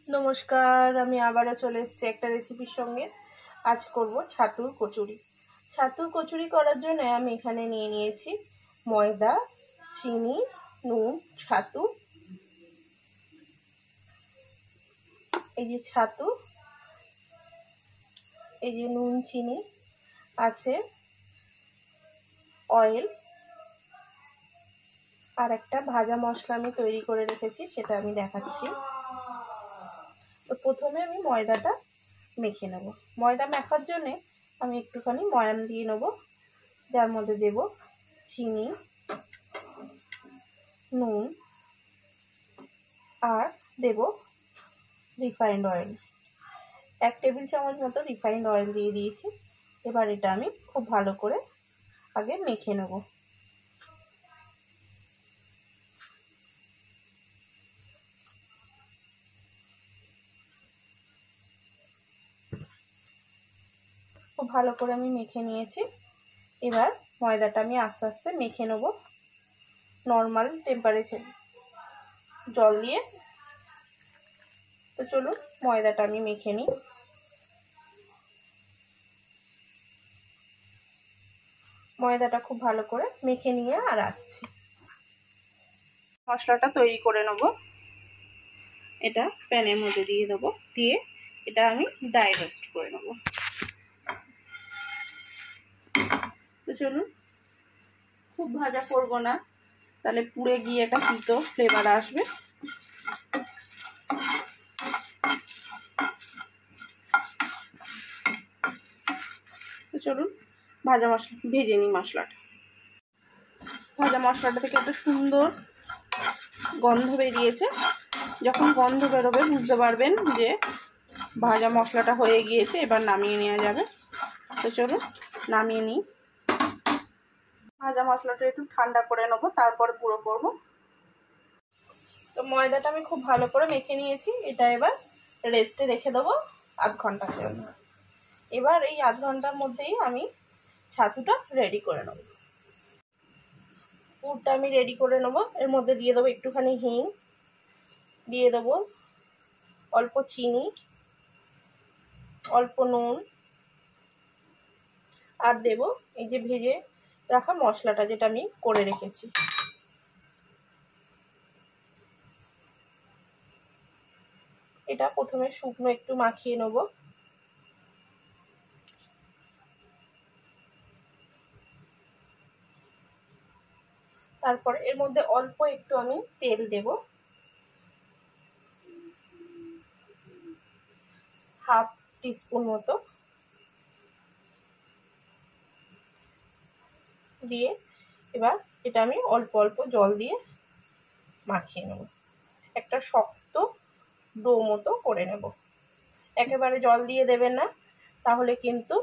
নমস্কার, আমি আবারও চলে এসেছি একটা রেসিপির সঙ্গে। আজ করব ছাতুর কচুরি। ছাতুর কচুরি করার জন্য আমি এখানে নিয়ে নিয়েছি ময়দা, চিনি, নুন, ছাতু। এই যে ছাতু, এই যে নুন, চিনি আছে, অয়েল, আর একটা ভাজা মশলা আমি তৈরি করে রেখেছি, সেটা আমি দেখাচ্ছি। তো প্রথমে আমি ময়দাটা মেখে নেব। ময়দা মাখার জন্য আমি একটুখানি ময়ান দিয়ে নেব, যার মধ্যে দেব চিনি, নুন আর দেব রিফাইন্ড অয়েল। 1 টেবিল চামচ মতো রিফাইন্ড অয়েল দিয়ে দিয়েছি। এবার এটা আমি খুব ভালো করে আগে মেখে নেব। খুব ভালো করে আমি মেখে নিয়েছি। এবার ময়দাটা আমি আস্তে আস্তে মেখে নেব নর্মাল টেম্পারেচার জল দিয়ে। তো চলুন ময়দাটা আমি মেখে নিই। ময়দাটা খুব ভালো করে মেখে নিয়ে আর আসছি। মশলাটা তৈরি করে নেব। এটা প্যানের মধ্যে দিয়ে দেবো, দিয়ে এটা আমি ড্রাই রোস্ট করে নেব। তো চলুন, খুব ভাজা করবো না, তাহলে পুড়ে গিয়ে একটা তিতো ফ্লেভার আসবে। তো চলুন ভাজা মশলা ভেজে নিই। ভাজা মশলাটা থেকে একটা সুন্দর গন্ধ বেরিয়েছে। যখন গন্ধ বেরোবে বুঝতে পারবেন যে ভাজা মশলাটা হয়ে গিয়েছে, এবার নামিয়ে নেওয়া যাবে। তো চলুন নামিয়ে নিই। ভাজা মশলাটা একটু ঠান্ডা করে নেবো, তারপর গুঁড়ো করবো। তো ময়দাটা আমি খুব ভালো করে মেখে নিয়েছি। এটা এবার রেস্টে রেখে দেবো আধ ঘন্টার জন্য। এবার এই আধ ঘন্টার মধ্যেই আমি ছাতুটা রেডি করে নেব। পুরটা আমি রেডি করে নেব। এর মধ্যে দিয়ে দেবো একটুখানি হিং, দিয়ে দেবো অল্প চিনি, অল্প নুন, আর দেব এই যে ভেজে রাখা মশলাটা, যেটা আমি করে রেখেছি। এটা প্রথমে শুকনো একটু মাখিয়ে নেব। তারপর এর মধ্যে অল্প একটু আমি তেল দেব, হাফ টিস্পুন মতো, দিয়ে এবার এটা আমি অল্প অল্প জল দিয়ে মাখিয়ে নেব। একটা শক্ত ডো মতো করে নেব। একেবারে জল দিয়ে দেবেন না, তাহলে কিন্তু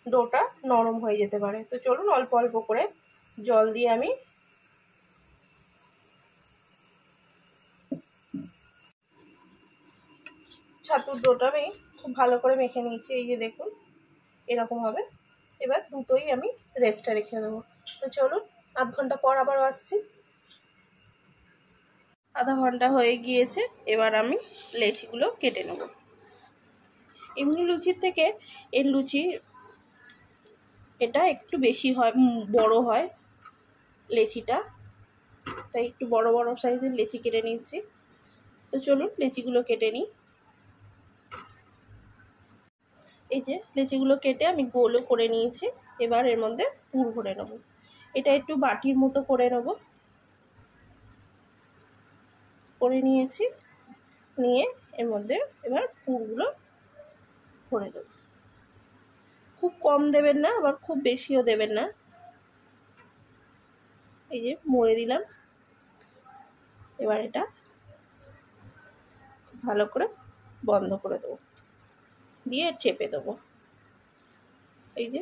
ডোটা নরম হয়ে যেতে পারে। তো চলুন অল্প অল্প করে জল দিয়ে আমি ছাতুর ডোটা আমি খুব ভালো করে মেখে নিয়েছি। এই যে দেখুন এরকম হবে। এবার দুটোই আমি রেস্টে রেখে দেবো। তো চলুন আধ ঘন্টা পর আবার আসছি। আধা ঘন্টা হয়ে গিয়েছে। এবার আমি লেচিগুলো কেটে নেব। এমনি লুচির থেকে এর লুচি এটা একটু বেশি হয়, বড় হয় লেচিটা, তাই একটু বড় বড় সাইজের লেচি কেটে নিচ্ছি। তো চলুন লেচিগুলো কেটে নিই। এই যে লেচিগুলো কেটে আমি গোলও করে নিয়েছি। এবার এর মধ্যে পুর ভরে নেব। এটা একটু বাটির মতো করে নেব। করে নিয়েছি, নিয়ে এর মধ্যে এবার পুরগুলো ভরে দেব। খুব কম দেবেন না, আবার খুব বেশিও দেবেন না। এই যে মুড়ে দিলাম। এবার এটা ভালো করে বন্ধ করে দেবো, দিয়ে চেপে দেবো। এই যে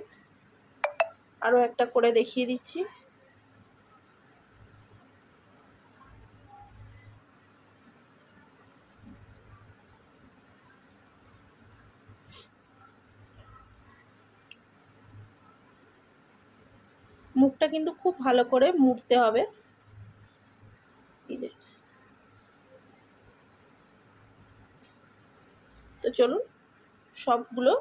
আরও একটা করে দেখিয়ে দিচ্ছি। মুখটা কিন্তু খুব ভালো করে মুড়তে হবে। এই যে চলুন সবগুলো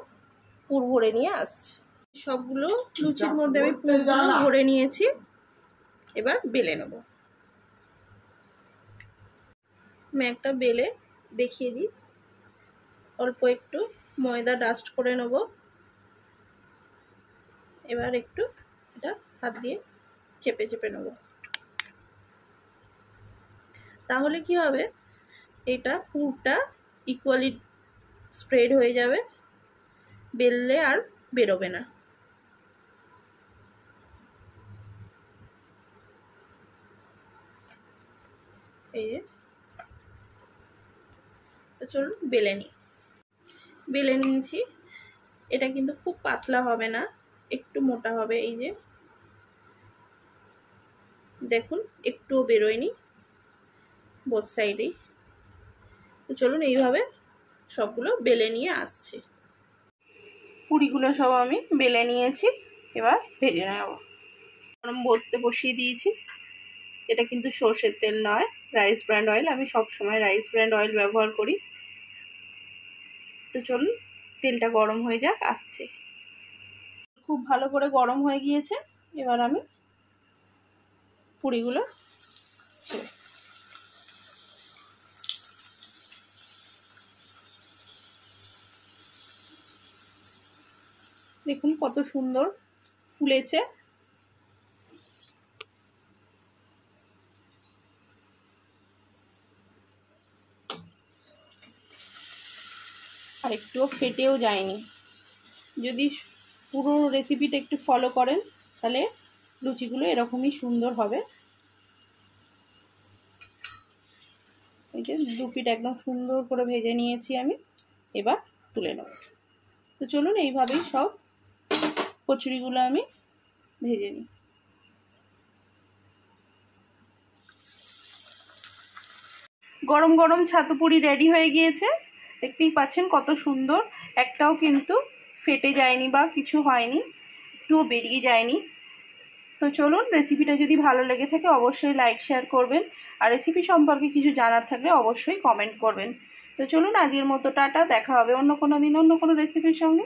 পুর ভরে নিয়ে আসছি। সবগুলো লুচির মধ্যে আমি পুরগুলো ভরে নিয়েছি, এবার বেলে নেব। আমি একটা বেলে দেখিয়ে দিই। অল্প একটু ময়দা ডাস্ট করে নেব, এবার একটু এটা হাত দিয়ে চেপে চেপে নেব। তাহলে কি হবে, এটা পুরটা ইকুয়ালি স্প্রেড হয়ে যাবে, বেললে আর বেরোবে না। এই যে, তো চলুন বেলে নিই। বেলে নিয়েছি, এটা কিন্তু খুব পাতলা হবে না, একটু মোটা হবে। এই যে দেখুন, একটুও বেরোয়নি বোথ সাইডেই। তো চলুন এইভাবে সবগুলো বেলে নিয়ে আসছি। পুরিগুলো সব আমি বেলে নিয়েছি, এবার ভেজে নেব। গরম করতে বসিয়ে দিয়েছি। এটা কিন্তু সর্ষের তেল নয়, রাইস ব্র্যান্ড অয়েল। আমি সব সময় রাইস ব্র্যান্ড অয়েল ব্যবহার করি। তো চলুন তেলটা গরম হয়ে যাক, আসছে। খুব ভালো করে গরম হয়ে গিয়েছে, এবার আমি পুরিগুলো দেখুন কত সুন্দর ফুলেছে। আর একটুও ফেটেও যায়নি। যদি পুরো রেসিপিটা একটু ফলো করেন তাহলে লুচিগুলো এরকমই সুন্দর হবে। এই যে দু পিঠ একদম সুন্দর করে ভেজে নিয়েছি আমি, এবার তুলে নেব। তো চলুন এইভাবেই সব কচুরিগুলো আমি ভেজে নিই। গরম গরম ছাতু পুরি রেডি হয়ে গিয়েছে। দেখতেই পাচ্ছেন কত সুন্দর, একটাও কিন্তু ফেটে যায়নি বা কিছু হয়নি, একটুও বেরিয়ে যায়নি। তো চলুন, রেসিপিটা যদি ভালো লেগে থাকে অবশ্যই লাইক শেয়ার করবেন, আর রেসিপি সম্পর্কে কিছু জানার থাকলে অবশ্যই কমেন্ট করবেন। তো চলুন আজকের মতো টাটা, দেখা হবে অন্য কোনো দিন অন্য কোনো রেসিপির সঙ্গে।